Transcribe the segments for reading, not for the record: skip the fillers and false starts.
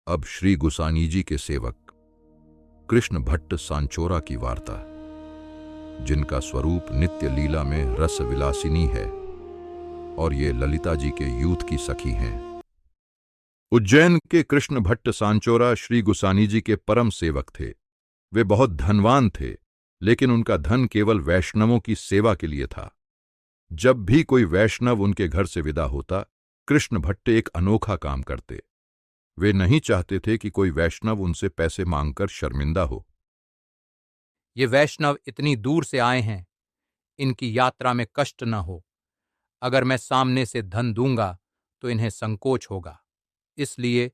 अब श्री गुसानी जी के सेवक कृष्ण भट्ट सांचोरा की वार्ता, जिनका स्वरूप नित्य लीला में रस विलासिनी है और ये ललिता जी के यूथ की सखी हैं। उज्जैन के कृष्ण भट्ट सांचोरा श्री गुसानी जी के परम सेवक थे। वे बहुत धनवान थे, लेकिन उनका धन केवल वैष्णवों की सेवा के लिए था। जब भी कोई वैष्णव उनके घर से विदा होता, कृष्ण भट्ट एक अनोखा काम करते। वे नहीं चाहते थे कि कोई वैष्णव उनसे पैसे मांगकर शर्मिंदा हो। ये वैष्णव इतनी दूर से आए हैं, इनकी यात्रा में कष्ट न हो। अगर मैं सामने से धन दूंगा तो इन्हें संकोच होगा, इसलिए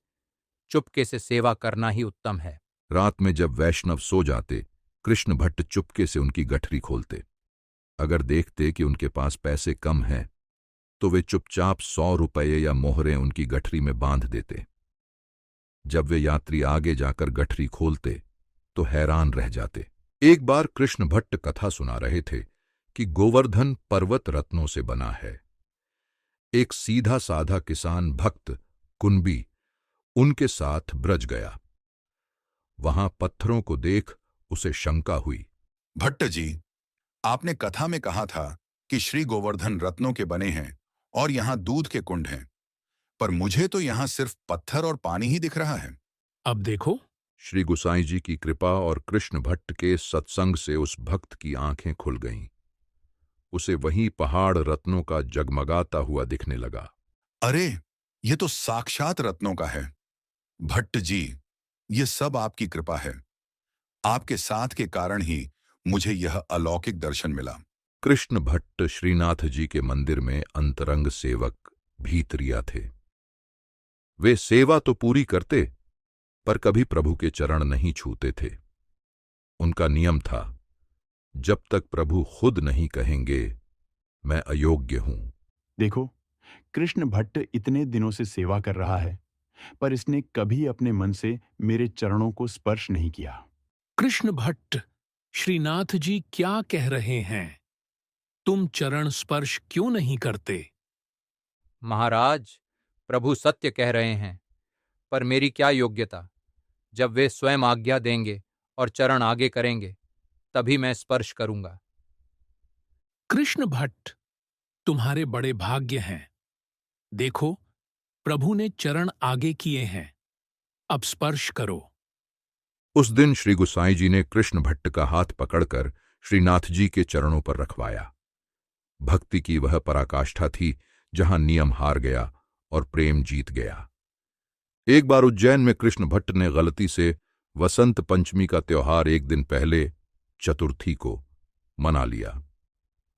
चुपके से सेवा करना ही उत्तम है। रात में जब वैष्णव सो जाते, कृष्ण भट्ट चुपके से उनकी गठरी खोलते। अगर देखते कि उनके पास पैसे कम हैं, तो वे चुपचाप 100 रुपये या मोहरें उनकी गठरी में बांध देते। जब वे यात्री आगे जाकर गठरी खोलते तो हैरान रह जाते। एक बार कृष्ण भट्ट कथा सुना रहे थे कि गोवर्धन पर्वत रत्नों से बना है। एक सीधा साधा किसान भक्त कुंबी उनके साथ ब्रज गया। वहां पत्थरों को देख उसे शंका हुई। भट्ट जी, आपने कथा में कहा था कि श्री गोवर्धन रत्नों के बने हैं और यहाँ दूध के कुंड हैं, पर मुझे तो यहाँ सिर्फ पत्थर और पानी ही दिख रहा है। अब देखो। श्री गुसाई जी की कृपा और कृष्ण भट्ट के सत्संग से उस भक्त की आंखें खुल गईं। उसे वहीं पहाड़ रत्नों का जगमगाता हुआ दिखने लगा। अरे, ये तो साक्षात रत्नों का है। भट्ट जी, ये सब आपकी कृपा है। आपके साथ के कारण ही मुझे यह अलौकिक दर्शन मिला। कृष्ण भट्ट श्रीनाथ जी के मंदिर में अंतरंग सेवक भीतरिया थे। वे सेवा तो पूरी करते, पर कभी प्रभु के चरण नहीं छूते थे। उनका नियम था, जब तक प्रभु खुद नहीं कहेंगे मैं अयोग्य हूं। देखो, कृष्ण भट्ट इतने दिनों से सेवा कर रहा है, पर इसने कभी अपने मन से मेरे चरणों को स्पर्श नहीं किया। कृष्ण भट्ट, श्रीनाथ जी क्या कह रहे हैं? तुम चरण स्पर्श क्यों नहीं करते? महाराज, प्रभु सत्य कह रहे हैं, पर मेरी क्या योग्यता? जब वे स्वयं आज्ञा देंगे और चरण आगे करेंगे, तभी मैं स्पर्श करूंगा। कृष्ण भट्ट, तुम्हारे बड़े भाग्य हैं। देखो, प्रभु ने चरण आगे किए हैं, अब स्पर्श करो। उस दिन श्री गुसाई जी ने कृष्ण भट्ट का हाथ पकड़कर श्रीनाथ जी के चरणों पर रखवाया। भक्ति की वह पराकाष्ठा थी जहां नियम हार गया और प्रेम जीत गया। एक बार उज्जैन में कृष्ण भट्ट ने गलती से वसंत पंचमी का त्योहार एक दिन पहले चतुर्थी को मना लिया।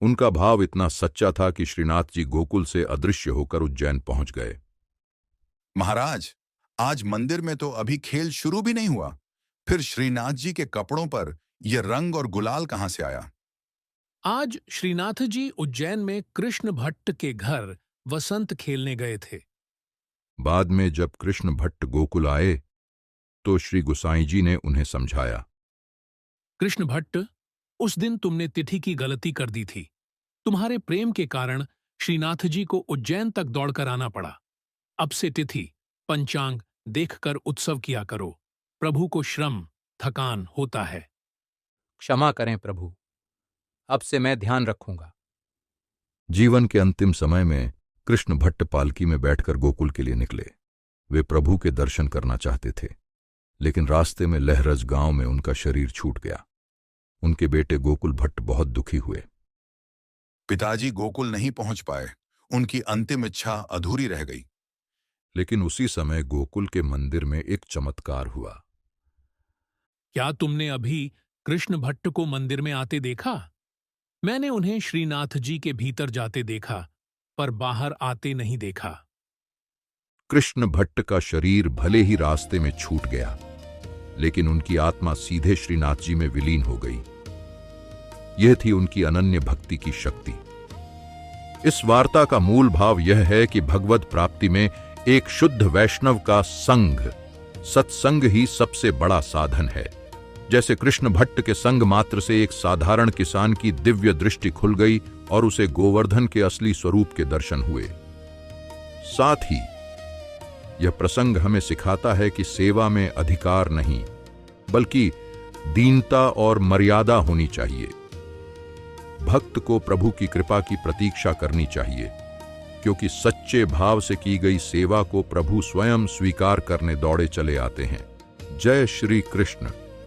उनका भाव इतना सच्चा था कि श्रीनाथ जी गोकुल से अदृश्य होकर उज्जैन पहुंच गए। महाराज, आज मंदिर में तो अभी खेल शुरू भी नहीं हुआ, फिर श्रीनाथ जी के कपड़ों पर यह रंग और गुलाल कहां से आया? आज श्रीनाथ जी उज्जैन में कृष्ण भट्ट के घर वसंत खेलने गए थे। बाद में जब कृष्ण भट्ट गोकुल आए तो श्री गुसाई जी ने उन्हें समझाया। कृष्ण भट्ट, उस दिन तुमने तिथि की गलती कर दी थी। तुम्हारे प्रेम के कारण श्रीनाथ जी को उज्जैन तक दौड़कर आना पड़ा। अब से तिथि पंचांग देखकर उत्सव किया करो। प्रभु को श्रम थकान होता है। क्षमा करें प्रभु, अब से मैं ध्यान रखूंगा। जीवन के अंतिम समय में कृष्ण भट्ट पालकी में बैठकर गोकुल के लिए निकले। वे प्रभु के दर्शन करना चाहते थे, लेकिन रास्ते में लहरज गांव में उनका शरीर छूट गया। उनके बेटे गोकुल भट्ट बहुत दुखी हुए। पिताजी गोकुल नहीं पहुंच पाए, उनकी अंतिम इच्छा अधूरी रह गई। लेकिन उसी समय गोकुल के मंदिर में एक चमत्कार हुआ। क्या तुमने अभी कृष्ण भट्ट को मंदिर में आते देखा? मैंने उन्हें श्रीनाथ जी के भीतर जाते देखा, पर बाहर आते नहीं देखा। कृष्ण भट्ट का शरीर भले ही रास्ते में छूट गया, लेकिन उनकी आत्मा सीधे श्रीनाथ जी में विलीन हो गई। यह थी उनकी अनन्य भक्ति की शक्ति। इस वार्ता का मूल भाव यह है कि भगवत प्राप्ति में एक शुद्ध वैष्णव का संग, सत्संग ही सबसे बड़ा साधन है। जैसे कृष्ण भट्ट के संग मात्र से एक साधारण किसान की दिव्य दृष्टि खुल गई और उसे गोवर्धन के असली स्वरूप के दर्शन हुए। साथ ही यह प्रसंग हमें सिखाता है कि सेवा में अधिकार नहीं, बल्कि दीनता और मर्यादा होनी चाहिए। भक्त को प्रभु की कृपा की प्रतीक्षा करनी चाहिए, क्योंकि सच्चे भाव से की गई सेवा को प्रभु स्वयं स्वीकार करने दौड़े चले आते हैं। जय श्री कृष्ण।